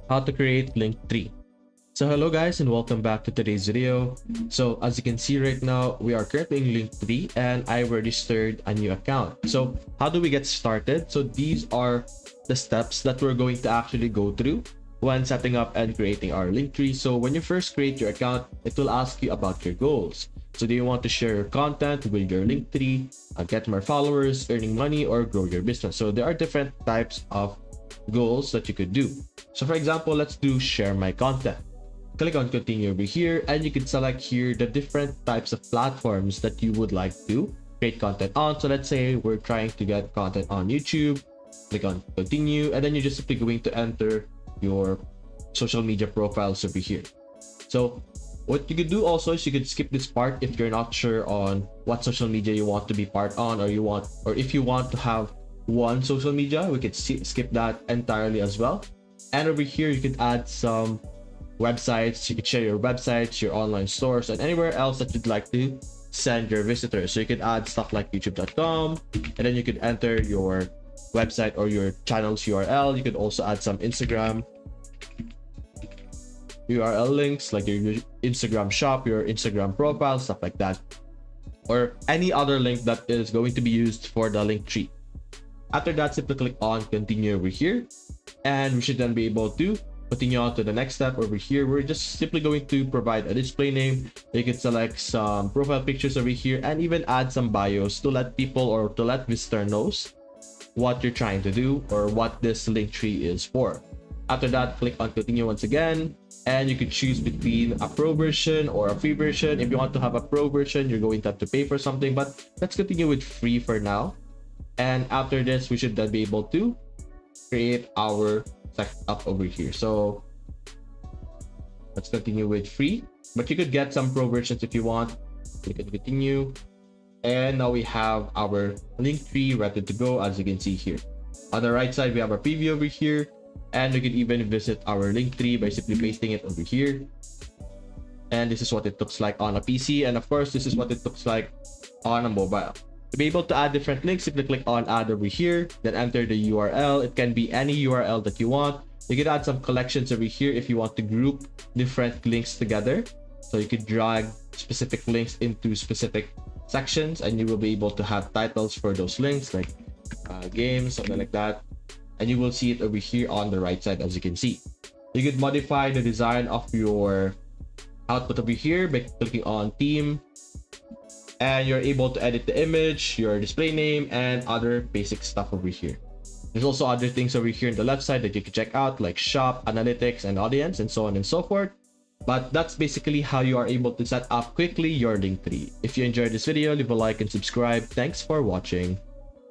how to create Linktree. So hello guys and welcome back to today's video. So as you can see right now, we are currently in Linktree and I registered a new account. So how do we get started? So these are the steps that we're going to actually go through when setting up and creating our Linktree. So when you first create your account, it will ask you about your goals. So do you want to share your content with your Linktree, get more followers, earning money, or grow your business? So there are different types of goals that you could do. So for example, let's do share my content. Click on continue over here and you can select here the different types of platforms that you would like to create content on. So let's say we're trying to get content on YouTube. Click on continue and then you're just simply going to enter your social media profiles over here. So what you could do also is you could skip this part if you're not sure on what social media you want to be part on, or if you want to have one social media, we could skip that entirely as well. And over here you could add some websites. You could share your websites, your online stores, and anywhere else that you'd like to send your visitors. So you could add stuff like youtube.com, and then you could enter your website or your channel's URL. You could also add some Instagram URL links like your Instagram shop, your Instagram profile, stuff like that, or any other link that is going to be used for the link tree. After that, simply click on continue over here and we should then be able to continue on to the next step. Over here we're just simply going to provide a display name. You can select some profile pictures over here and even add some bios to let people or to let visitor knows what you're trying to do or what this link tree is for. After that, click on continue once again and you can choose between a pro version or a free version. If you want to have a pro version, you're going to have to pay for something, but let's continue with free for now. And after this, we should then be able to create our setup over here. So let's continue with free, but you could get some pro versions if you want. Click on continue. And now we have our link tree ready to go, as you can see here. On the right side, we have our preview over here. And you can even visit our link tree by simply pasting it over here. And this is what it looks like on a PC. And of course, this is what it looks like on a mobile. To be able to add different links, simply click on add over here, then enter the URL. It can be any URL that you want. You can add some collections over here if you want to group different links together. So you could drag specific links into specific sections and you will be able to have titles for those links like games, something like that. And you will see it over here on the right side, as you can see. You could modify the design of your output over here by clicking on theme. And you're able to edit the image, your display name, and other basic stuff over here. There's also other things over here on the left side that you can check out, like shop, analytics, and audience, and so on and so forth. But that's basically how you are able to set up quickly your Linktree. If you enjoyed this video, leave a like and subscribe. Thanks for watching.